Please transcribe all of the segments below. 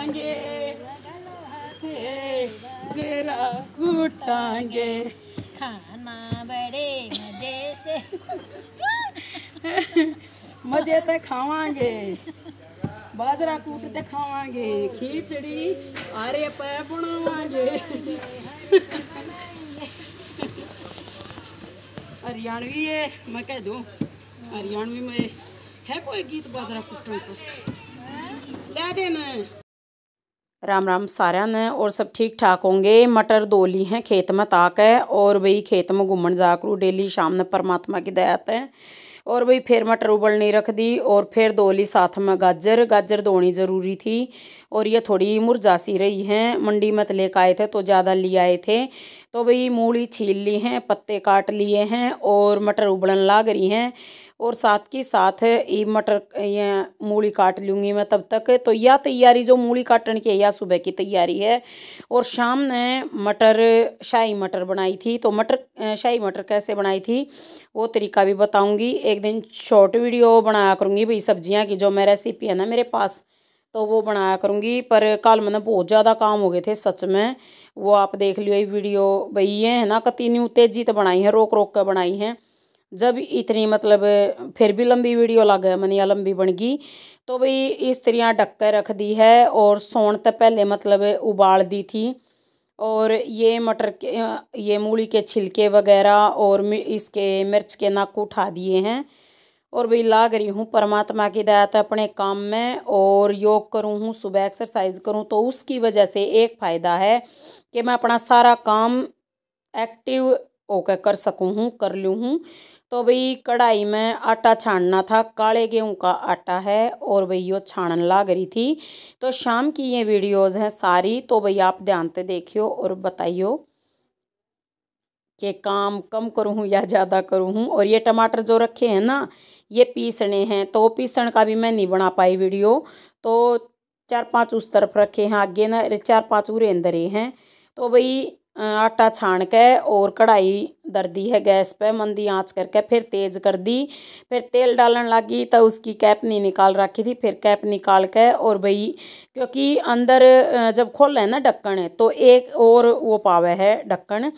कूटांगे, जरा कूटांगे, खाना बड़े मजे से मजे ते खावांगे, बाजरा कूटते खावांगे, खिचड़ी आरे पे बनावांगे। हरियाणवी है, मैं कह दूं हरियाणवी में है कोई गीत बाजरा कूटने को ले देना। राम राम सारे ने और सब ठीक ठाक होंगे। मटर दो ली हैं खेत में ताक है और भाई खेत में घूमन जा करूँ डेली शाम ने परमात्मा की दया है। और भाई फिर मटर उबलनी रख दी और फिर दो ली साथ में गाजर धोनी ज़रूरी थी और ये थोड़ी मुरझा सी रही हैं। मंडी में लेकर आए थे तो ज़्यादा ले आए थे तो भाई मूली छील ली हैं, पत्ते काट लिए हैं और मटर उबलन लाग रही हैं। और साथ के साथ ये मटर ये मूली काट लूँगी मैं तब तक। तो यह तैयारी जो मूली काटने की है या सुबह की तैयारी है। और शाम ने मटर शाही मटर बनाई थी। तो शाही मटर कैसे बनाई थी वो तरीका भी बताऊंगी। एक दिन शॉर्ट वीडियो बनाया करूँगी भाई सब्जियां की जो मैं रेसिपी है ना मेरे पास तो वो बनाया करूँगी। पर कल मैंने बहुत ज़्यादा काम हो गए थे सच में, वो आप देख लियो ये वीडियो। भाई ये है ना कंटिन्यू तेजी तो बनाई है, रोक रोक कर बनाई है। जब इतनी मतलब फिर भी लंबी वीडियो लग गया मैंने या लंबी बन गई तो भाई इस तरह ढक कर रख दी है और सोन तक पहले मतलब उबाल दी थी। और ये मटर के ये मूली के छिलके वगैरह और इसके मिर्च के नक उठा दिए हैं। और भाई लाग रही हूँ परमात्मा की दया अपने काम में और योग करूँ हूँ, सुबह एक्सरसाइज करूँ तो उसकी वजह से एक फ़ायदा है कि मैं अपना सारा काम एक्टिव होकर कर सकूँ हूँ, कर लूँ हूँ। तो भाई कढ़ाई में आटा छानना था, काले गेहूं का आटा है और भाई यो छानन लाग रही थी। तो शाम की ये वीडियोस हैं सारी, तो भाई आप ध्यान से देखियो और बताइयो कि काम कम करूँ या ज़्यादा करूँ। और ये टमाटर जो रखे हैं ना ये पीसने हैं तो पीसन का भी मैं नहीं बना पाई वीडियो। तो 4-5 उस तरफ रखे हैं आगे ना, 4-5 उरे अंदर ही हैं। तो भाई आटा छान के और कढ़ाई धर दी है गैस पे मंदी आंच करके, फिर तेज कर दी, फिर तेल डालने लगी तो उसकी कैप नहीं निकाल रखी थी। फिर कैप निकाल के और भाई क्योंकि अंदर जब खोल है ना ढक्कन तो एक और वो पावे है ढक्कन,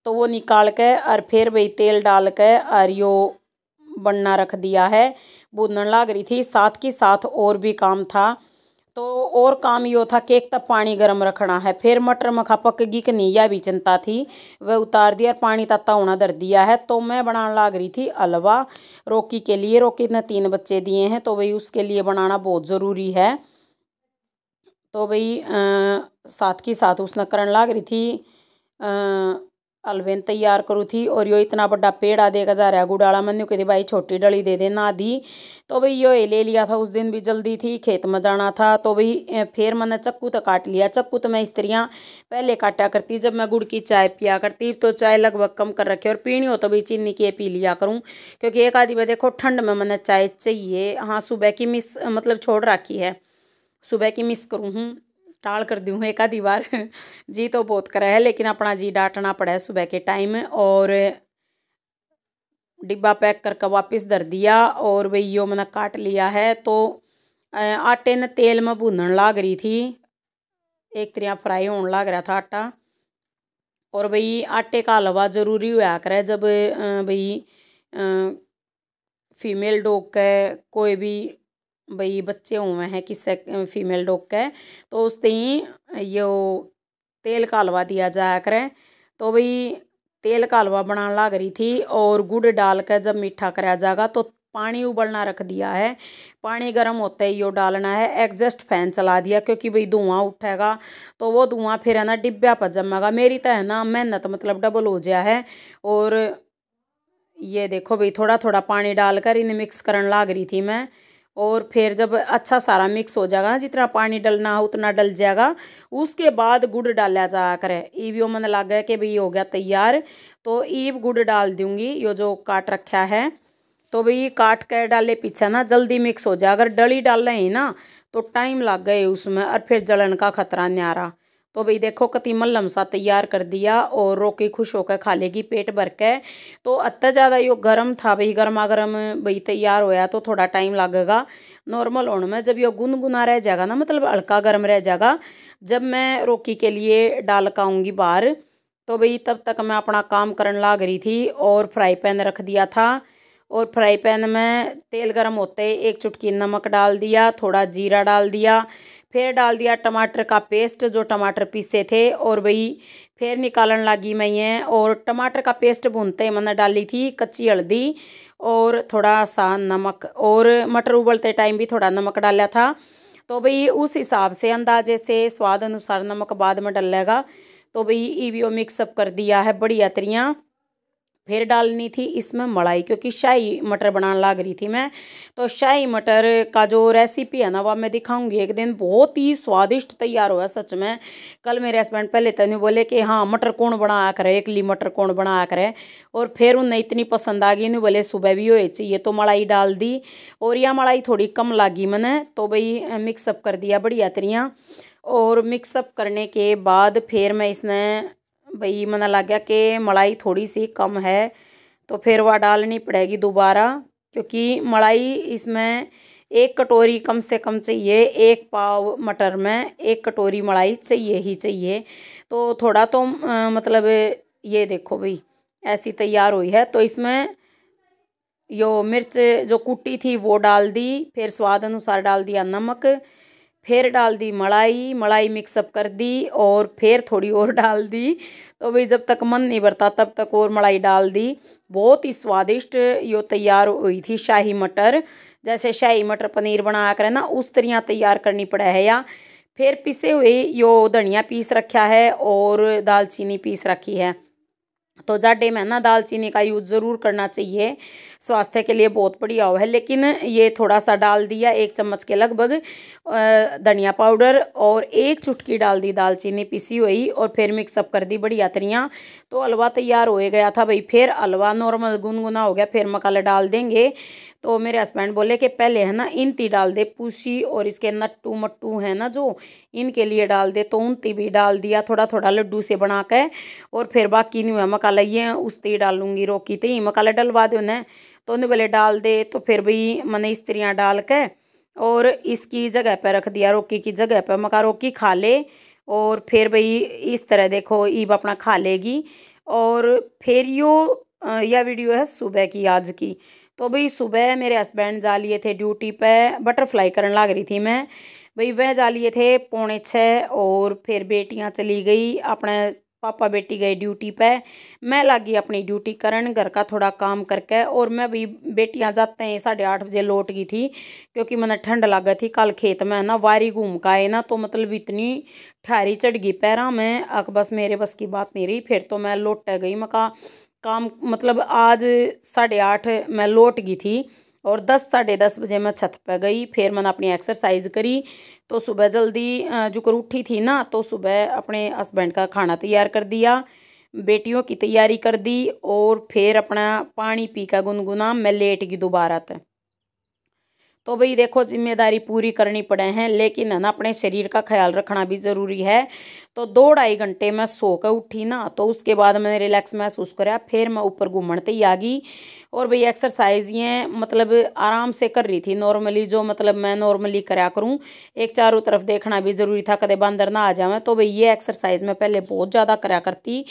तो वो निकाल के और फिर भाई तेल डाल के और यो बनना रख दिया है। भूनने लग रही थी, साथ के साथ और भी काम था। तो और काम यो था कि एक तब पानी गर्म रखना है, फिर मटर मखा पकगी कि नहीं यह भी चिंता थी। वह उतार दिया और पानी ताता होना धर दिया है। तो मैं बनाने लग रही थी हलवा रोकी के लिए। रोकी ने 3 बच्चे दिए हैं तो भाई उसके लिए बनाना बहुत ज़रूरी है। तो भाई साथ के साथ उसने करने लग रही थी हलवे तैयार करूँ थी। और यो इतना बड़ा पेड़ आ देगा जा रहा है गुड़ाला मनु कहती भाई छोटी डली दे देना दी। तो भाई यो ले लिया था, उस दिन भी जल्दी थी खेत में जाना था। तो भाई फिर मैंने चक्कू तो काट लिया। चक्कू तो मैं इस तरह पहले काटा करती जब मैं गुड़ की चाय पिया करती, तो चाय लगभग कम कर रखी और पीनी हो तो भाई चीनी की पी लिया करूँ क्योंकि एक आधी बार देखो ठंड में मैंने चाय चाहिए। हाँ सुबह की मिस मतलब छोड़ रखी है, सुबह की मिस करूँ हूँ, टाल कर दूँ एक आधी बार। जी तो बहुत करा है लेकिन अपना जी डांटना पड़ा है सुबह के टाइम। और डिब्बा पैक करके वापस धर दिया और भाई यो मैंने काट लिया है। तो आटे ने तेल में भूनने लाग रही थी, एक तरह फ्राई होने लग रहा था आटा। और भाई आटे का हलवा ज़रूरी हुआ करे जब भाई फीमेल डॉग के कोई भी भाई बच्चे हुए हैं किससे फीमेल डॉग के तो उससे ही यो तेल का हलवा दिया जाया करे। तो भाई तेल का हलवा बनाने लग रही थी और गुड़ डाल कर जब मीठा कराया जाएगा तो पानी उबलना रख दिया है। पानी गर्म होते ही यो डालना है। एग्जस्ट फैन चला दिया क्योंकि भाई धुआं उठेगा तो वो धुआं फिर है ना डिब्बा पर जमेगा। मेरी तो है ना मेहनत मतलब डबल हो गया है। और ये देखो भाई थोड़ा थोड़ा पानी डालकर इन्हें मिक्स करने लग रही थी मैं। और फिर जब अच्छा सारा मिक्स हो जाएगा, जितना पानी डलना हो उतना डल जाएगा, उसके बाद गुड़ डाला जाया करे। ईब यो मन लग गया कि भाई हो गया तैयार तो ईब गुड़ डाल दूंगी यो जो काट रखा है। तो भाई काट कर डाले पीछे ना जल्दी मिक्स हो जाए, अगर डली डाल रहे हैं ना तो टाइम लग गए उसमें और फिर जलन का खतरा न्यारा। तो भाई देखो कति मल्लम सा तैयार कर दिया और रोकी खुश होकर खा लेगी पेट भर के। तो अत्ता ज़्यादा यो गर्म था भाई, गर्मा गर्म भाई तैयार होया तो थोड़ा टाइम लगेगा नॉर्मल होने में। जब यो गुनगुना रह जाएगा ना, मतलब हल्का गर्म रह जाएगा, जब मैं रोकी के लिए डाल कर आऊँगी बाहर, तो भाई तब तक मैं अपना काम करने लग रही थी और फ्राई पैन रख दिया था। और फ्राई पैन में तेल गर्म होते ही एक चुटकी नमक डाल दिया, थोड़ा जीरा डाल दिया, फिर डाल दिया टमाटर का पेस्ट, जो टमाटर पीसे थे, और भाई फिर निकालने लगी मैं ये। और टमाटर का पेस्ट भूनते ही मैंने डाली थी कच्ची हल्दी और थोड़ा सा नमक, और मटर उबलते टाइम भी थोड़ा नमक डाला था। तो भाई उस हिसाब से अंदाजे से स्वाद अनुसार नमक बाद में डलेगा। तो भाई ईवीओ मिक्सअप कर दिया है बढ़िया तरियाँ। फिर डालनी थी इसमें मलाई, क्योंकि शाही मटर बनाने लग रही थी मैं। तो शाही मटर का जो रेसिपी है ना, वह मैं दिखाऊंगी एक दिन, बहुत ही स्वादिष्ट तैयार हुआ सच में। कल मेरे हस्बैंड पहले तो नहीं बोले कि हाँ मटर कौन बनाया करे, एकली मटर कौन बनाया करे, और फिर उन्हें इतनी पसंद आ गई, नहीं बोले सुबह भी हो चाहिए, तो मलाई डाल दी। और यह मलाई थोड़ी कम लगी मैंने, तो भाई मिक्सअप कर दिया बढ़िया तरियाँ। और मिक्सअप करने के बाद फिर मैं इसने भाई मैंने लग गया कि मलाई थोड़ी सी कम है, तो फिर वह डालनी पड़ेगी दोबारा, क्योंकि मलाई इसमें 1 कटोरी कम से कम चाहिए। 1 पाव मटर में 1 कटोरी मलाई चाहिए ही चाहिए। तो थोड़ा तो मतलब ये देखो भाई ऐसी तैयार हुई है। तो इसमें यो मिर्च जो कुटी थी वो डाल दी, फिर स्वाद अनुसार डाल दिया नमक, फिर डाल दी मलाई, मलाई मिक्सअप कर दी, और फिर थोड़ी और डाल दी। तो भाई जब तक मन नहीं भरता तब तक और मलाई डाल दी। बहुत ही स्वादिष्ट यो तैयार हुई थी शाही मटर। जैसे शाही मटर पनीर बनाया करें ना, उस तरह तैयार करनी पड़ा है। या फिर पिसे हुए यो धनिया पीस रखा है और दालचीनी पीस रखी है। तो जाडे में ना दालचीनी का यूज़ ज़रूर करना चाहिए, स्वास्थ्य के लिए बहुत बढ़िया हो है। लेकिन ये थोड़ा सा डाल दिया, 1 चम्मच के लगभग धनिया पाउडर, और 1 चुटकी डाल दी दालचीनी पिसी हुई, और फिर मिक्सअप कर दी बढ़िया तरियाँ। तो हलवा तैयार हो गया था भाई। फिर हलवा नॉर्मल गुनगुना हो गया, फिर मसाले डाल देंगे। तो मेरे हस्बैंड बोले कि पहले है ना इनती डाल दे, पूसी और इसके नट्टू मट्टू है ना जो, इनके लिए डाल दे। तो उनती भी डाल दिया थोड़ा थोड़ा लड्डू से बना के। और फिर बाकी नहीं हुआ मसाला ये उसते डालूंगी, रोकी थी मसाला डलवा दो न, तो उन्हें बोले डाल दे। तो फिर भाई मैंने इस तरह डाल के और इसकी जगह पर रख दिया, रोकी की जगह पर। मका रोकी खा ले, और फिर भाई इस तरह देखो ईब अपना खा लेगी। और फिर यह वीडियो है सुबह की आज की। तो भाई सुबह मेरे हस्बैंड जा लिए थे ड्यूटी पे, बटरफ्लाई करने लग रही थी मैं भाई। वह जा लिए थे 5:45, और फिर बेटियां चली गई अपने, पापा बेटी गए ड्यूटी पे, मैं लगी अपनी ड्यूटी करन, घर का थोड़ा काम करके। और मैं भी बेटियां जाते हैं 8:30 बजे लौट गई थी, क्योंकि मैंने ठंड लगा थी। कल खेत में ना वारी घूम का आए ना, तो मतलब इतनी ठहरी चढ़ गई पैरा में, बस मेरे बस की बात नहीं रही। फिर तो मैं लौट गई, मैं का काम मतलब आज 8:30 मैं लौट गई थी, और 10 साढ़े 10 बजे मैं छत पे गई। फिर मैंने अपनी एक्सरसाइज करी। तो सुबह जल्दी जुकर उठी थी ना, तो सुबह अपने हस्बैंड का खाना तैयार कर दिया, बेटियों की तैयारी कर दी, और फिर अपना पानी पी का गुनगुना मैं लेट गई दोबारा तक। तो भाई देखो जिम्मेदारी पूरी करनी पड़े हैं, लेकिन है ना अपने शरीर का ख्याल रखना भी ज़रूरी है। तो 2-2.5 घंटे मैं सो कर उठी ना, तो उसके बाद मैंने रिलैक्स महसूस करा। फिर मैं ऊपर घूमते ही आ गई, और भाई एक्सरसाइज ये मतलब आराम से कर रही थी नॉर्मली, जो मतलब मैं नॉर्मली करा करूँ। एक चारों तरफ देखना भी ज़रूरी था, कदे बंदर ना आ जाए। तो भाई ये एक्सरसाइज मैं पहले बहुत ज़्यादा करा करती।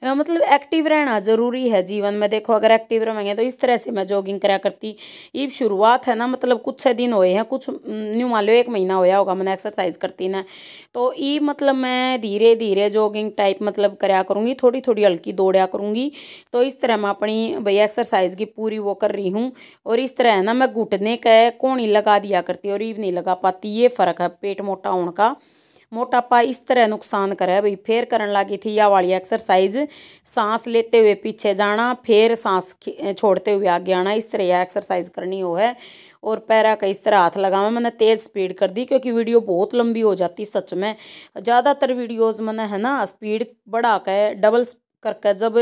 मतलब एक्टिव रहना ज़रूरी है जीवन में। देखो अगर एक्टिव रहेंगे तो इस तरह से मैं जॉगिंग करा करती। ये शुरुआत है ना, मतलब कुछ दिन हुए हैं, कुछ न्यू मान लो 1 महीना होया होगा मैंने एक्सरसाइज करती ना। तो ये मतलब मैं धीरे धीरे जॉगिंग टाइप मतलब कराया करूँगी, थोड़ी थोड़ी हल्की दौड़ा करूँगी। तो इस तरह मैं अपनी भाई एक्सरसाइज की पूरी वो कर रही हूँ। और इस तरह है ना मैं घुटने का कोणी लगा दिया करती, और ईव नहीं लगा पाती। ये फ़र्क है पेट मोटा होने का। मोटापा इस तरह नुकसान करे भाई। फिर करने लगी थी यह वाली एक्सरसाइज, सांस लेते हुए पीछे जाना, फिर सांस छोड़ते हुए आगे आना, इस तरह एक्सरसाइज करनी हो है। और पैरा का इस तरह हाथ लगावा। मैंने तेज़ स्पीड कर दी, क्योंकि वीडियो बहुत लंबी हो जाती सच में। ज़्यादातर वीडियोज़ मैंने है ना स्पीड बढ़ा कर डबल करके जब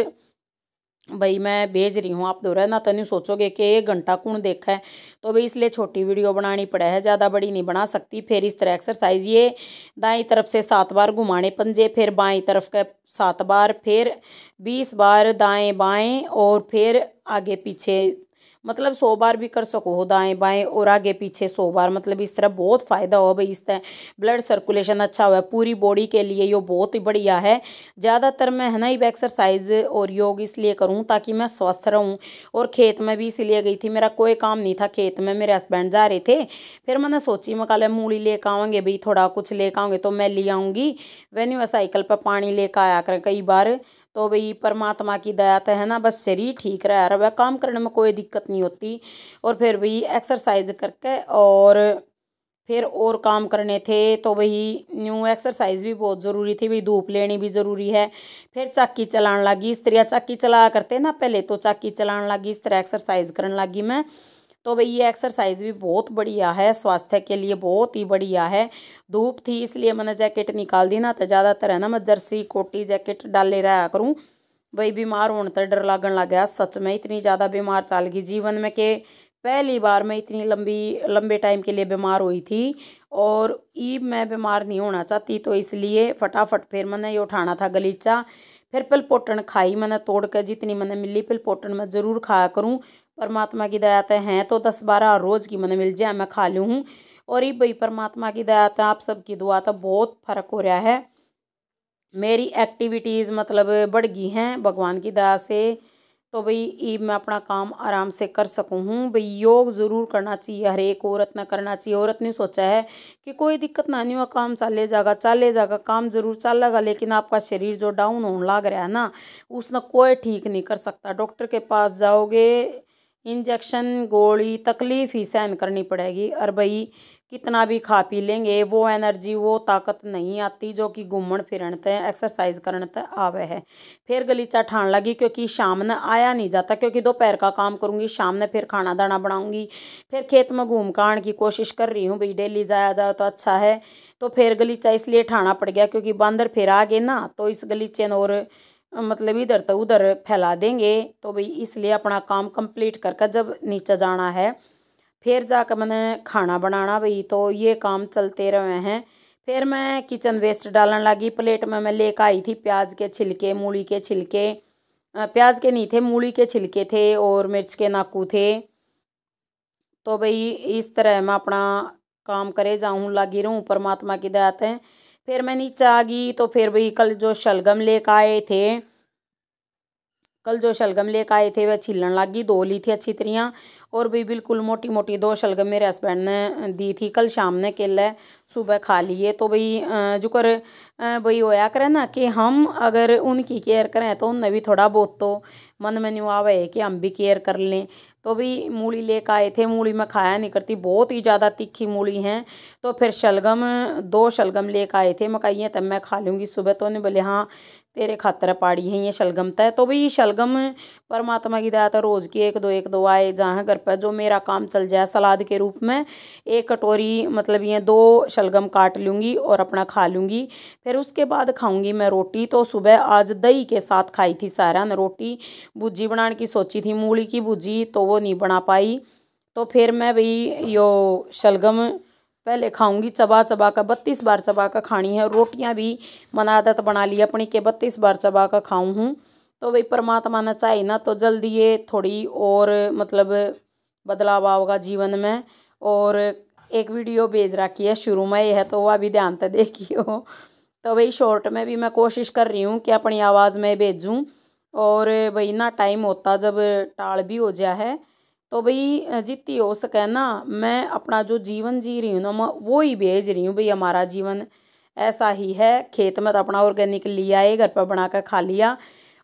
भाई मैं भेज रही हूँ, आप दोहरा ना तो नहीं सोचोगे कि 1 घंटा कौन देखा है। तो भाई इसलिए छोटी वीडियो बनानी पड़ा है, ज़्यादा बड़ी नहीं बना सकती। फिर इस तरह एक्सरसाइज ये दाईं तरफ से 7 बार घुमाने पंजे, फिर बाईं तरफ का 7 बार, फिर 20 बार दाएं बाएं, और फिर आगे पीछे, मतलब 100 बार भी कर सको हो दाएं बाएं और आगे पीछे 100 बार। मतलब इस तरह बहुत फ़ायदा हो भाई, इस तरह ब्लड सर्कुलेशन अच्छा हुआ है पूरी बॉडी के लिए, ये बहुत ही बढ़िया है। ज़्यादातर मैं है ना ये एक्सरसाइज और योग इसलिए करूँ ताकि मैं स्वस्थ रहूँ। और खेत में भी इसलिए गई थी, मेरा कोई काम नहीं था खेत में, मेरे हस्बैंड जा रहे थे। फिर मैंने सोची मैं कल मूली लेकर आऊँगे भाई, थोड़ा कुछ लेकर आऊँगे तो मैं ले आऊँगी। वैन्यू साइकिल पर पानी लेकर आया कर कई बार। तो भाई परमात्मा की दया तो है ना, बस शरीर ठीक रहा है, वह काम करने में कोई दिक्कत नहीं होती। और फिर भाई एक्सरसाइज करके और फिर और काम करने थे। तो वही न्यू एक्सरसाइज भी बहुत ज़रूरी थी भाई, धूप लेनी भी ज़रूरी है। फिर चाकी चलाने लगी, इस तरह चाकी चलाया करते ना पहले, तो चाकी चलाने लगी, इस तरह एक्सरसाइज करने लगी मैं। तो भाई ये एक्सरसाइज भी बहुत बढ़िया है, स्वास्थ्य के लिए बहुत ही बढ़िया है। धूप थी इसलिए मैंने जैकेट निकाल दी ना, तो ज़्यादातर है ना मैं जर्सी कोटी जैकेट डाले रहा करूँ। भाई बीमार होने तो डर लगन लग गया, सच में इतनी ज़्यादा बीमार चल गई जीवन में कि पहली बार मैं इतनी लंबे टाइम के लिए बीमार हुई थी। और ई मैं बीमार नहीं होना चाहती, तो इसलिए फटाफट फिर मैंने ये उठाना था गलीचा। फिर पिलपोटन खाई मैंने तोड़ कर, जितनी मैंने मिली पिलपोटन मैं ज़रूर खाया करूँ। परमात्मा की दया तो हैं तो 10-12 रोज़ की मैंने मिल जाए मैं खा लूँ हूँ। और ये भाई परमात्मा की दया तो आप सबकी दुआ तो बहुत फ़र्क हो रहा है, मेरी एक्टिविटीज़ मतलब बढ़ गई हैं भगवान की दया से। तो भाई ये मैं अपना काम आराम से कर सकूँ हूँ। भाई योग ज़रूर करना चाहिए, हर एक औरत ने करना चाहिए। औरत ने सोचा है कि कोई दिक्कत ना नहीं हुआ, काम चले जाएगा, काम ज़रूर चलेगा, लेकिन आपका शरीर जो डाउन होने लग रहा है ना, उसने कोई ठीक नहीं कर सकता। डॉक्टर के पास जाओगे, इंजेक्शन गोली तकलीफ ही सहन करनी पड़ेगी। और भाई कितना भी खा पी लेंगे, वो एनर्जी वो ताकत नहीं आती जो कि घूमन फिरन ते एक्सरसाइज करने ते आवे है। फिर गलीचा ठान लगी, क्योंकि शाम ने आया नहीं जाता, क्योंकि दोपहर का काम करूँगी, शाम ने फिर खाना दाना बनाऊँगी। फिर खेत में घूम कर आने की कोशिश कर रही हूँ भाई, डेली जाया जाए तो अच्छा है। तो फिर गलीचा इसलिए ठाना पड़ गया क्योंकि बंदर फिर आ गए ना, तो इस गलीचे ने और मतलब इधर तो उधर फैला देंगे। तो भाई इसलिए अपना काम कंप्लीट करके जब नीचे जाना है फिर जाकर मैंने खाना बनाना भाई, तो ये काम चलते रहे हैं। फिर मैं किचन वेस्ट डालने लगी। प्लेट में मैं लेकर आई थी प्याज के छिलके, मूली के छिलके, प्याज के नहीं थे मूली के छिलके थे, और मिर्च के नाकू थे। तो भाई इस तरह मैं अपना काम करे जाऊँ, लगी रहूँ परमात्मा की दया से। फिर मैं नीचे आ गई। तो फिर भाई कल जो शलगम लेकर आए थे वह छीलन लग गई, धो ली थी अच्छी तरह। और भी बिल्कुल मोटी मोटी 2 शलगम मेरे हस्बैंड ने दी थी कल शाम ने, केले सुबह खा लिए। तो भाई जुकर भाई होया करे ना कि हम अगर उनकी केयर करें तो उनने भी थोड़ा बहुत तो मन में नहीं आवे कि हम भी केयर कर लें। तो भाई मूली लेकर आए थे, मूली मैं खाया नहीं करती, बहुत ही ज़्यादा तीखी मूली हैं। तो फिर शलगम 2 शलगम लेकर आए थे, मैं कही तब मैं खा लूँगी सुबह। तो उन्हें बोले हाँ तेरे खातर पाड़ी है ये शलगम तय। तो भाई शलगम परमात्मा की दया तो रोज़ की 1-2 आए जहाँ घर पर, जो मेरा काम चल जाए। सलाद के रूप में 1 कटोरी मतलब ये 2 शलगम काट लूँगी और अपना खा लूँगी। फिर उसके बाद खाऊंगी मैं रोटी। तो सुबह आज दही के साथ खाई थी सारा ने रोटी। भुजी बनाने की सोची थी मूली की भुजी, तो वो नहीं बना पाई। तो फिर मैं भाई यो शलगम पहले खाऊंगी चबा चबा कर, 32 बार चबा कर खानी है। रोटियां भी मन आदत बना ली अपनी के 32 बार चबा कर खाऊं हूँ। तो भाई परमात्मा ने चाहे ना तो जल्दी ये थोड़ी और मतलब बदलाव आओगा जीवन में। और एक वीडियो भेज रखी है शुरू में ये है, तो वह भी ध्यान से देखियो। तो भाई शॉर्ट में भी मैं कोशिश कर रही हूँ कि अपनी आवाज़ में भेजूँ। और भाई ना टाइम होता जब टाल भी हो जाए है, तो भाई जितनी हो सके ना मैं अपना जो जीवन जी रही हूँ ना मैं वो ही भेज रही हूँ। भाई हमारा जीवन ऐसा ही है, खेत में तो अपना ऑर्गेनिक लिया है, घर पर बना कर खा लिया।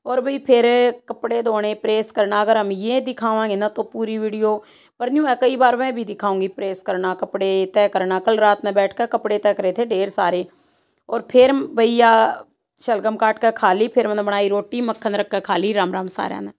और भाई फिर कपड़े धोने प्रेस करना, अगर हम ये दिखावांगे ना तो पूरी वीडियो पर न्यू है। कई बार मैं भी दिखाऊंगी प्रेस करना, कपड़े तय करना। कल रात में बैठ कर कपड़े तय करे थे ढेर सारे। और फिर भैया शलगम काट कर खा ली, फिर मैंने बनाई रोटी, मक्खन रख कर खा ली। राम राम सारा ने।